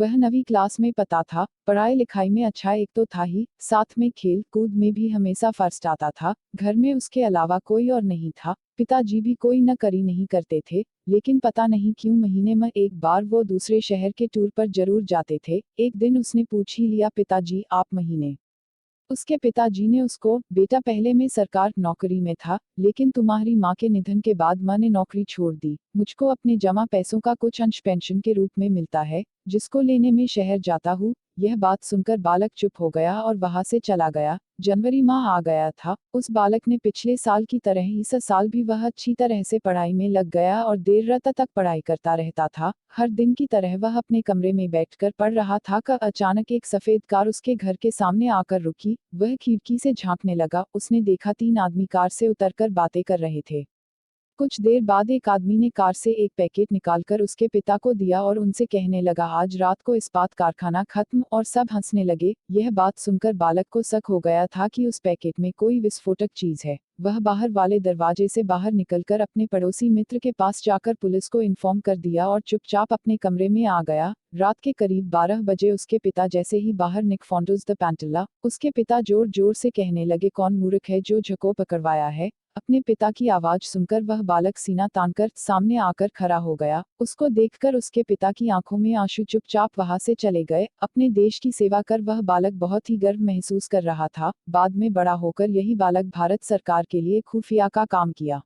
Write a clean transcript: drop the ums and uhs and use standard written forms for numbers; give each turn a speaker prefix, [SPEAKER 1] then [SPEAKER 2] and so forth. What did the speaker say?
[SPEAKER 1] वह 9वीं क्लास में पता था, पढ़ाई लिखाई में अच्छा एक तो था ही, साथ में खेल कूद में भी हमेशा फर्स्ट आता था। घर में उसके अलावा कोई और नहीं था। पिताजी भी कोई न करी नहीं करते थे, लेकिन पता नहीं क्यों महीने में एक बार वो दूसरे शहर के टूर पर जरूर जाते थे। एक दिन उसने पूछ ही लिया, पिताजी आप महीने। उसके पिताजी ने उसको, बेटा पहले मैं सरकार नौकरी में था, लेकिन तुम्हारी माँ के निधन के बाद मैंने नौकरी छोड़ दी। मुझको अपने जमा पैसों का कुछ अंश पेंशन के रूप में मिलता है, जिसको लेने में शहर जाता हूँ। यह बात सुनकर बालक चुप हो गया और वहां से चला गया। जनवरी माह आ गया था। उस बालक ने पिछले साल की तरह ही इस साल भी वह अच्छी तरह से पढ़ाई में लग गया और देर रात तक पढ़ाई करता रहता था। हर दिन की तरह वह अपने कमरे में बैठकर पढ़ रहा था कि अचानक एक सफेद कार उसके घर के सामने आकर रुकी। वह खिड़की से झांकने लगा। उसने देखा 3 आदमी कार से उतरकर बातें कर रहे थे। कुछ देर बाद एक आदमी ने कार से एक पैकेट निकालकर उसके पिता को दिया और उनसे कहने लगा, आज रात को इस्पात कारखाना खत्म, और सब हंसने लगे। यह बात सुनकर बालक को शक हो गया था कि उस पैकेट में कोई विस्फोटक चीज है। वह बाहर वाले दरवाजे से बाहर निकलकर अपने पड़ोसी मित्र के पास जाकर पुलिस को इन्फॉर्म कर दिया और चुपचाप अपने कमरे में आ गया। रात के करीब 12 बजे उसके पिता जैसे ही बाहर निक फोंडोज द पैंटला, उसके पिता जोर जोर से कहने लगे, कौन मूर्ख है जो झको पकड़वाया है। अपने पिता की आवाज सुनकर वह बालक सीना तानकर सामने आकर खड़ा हो गया। उसको देखकर उसके पिता की आंखों में आंसू चुपचाप वहां से चले गए। अपने देश की सेवा कर वह बालक बहुत ही गर्व महसूस कर रहा था। बाद में बड़ा होकर यही बालक भारत सरकार के लिए खुफिया का काम किया।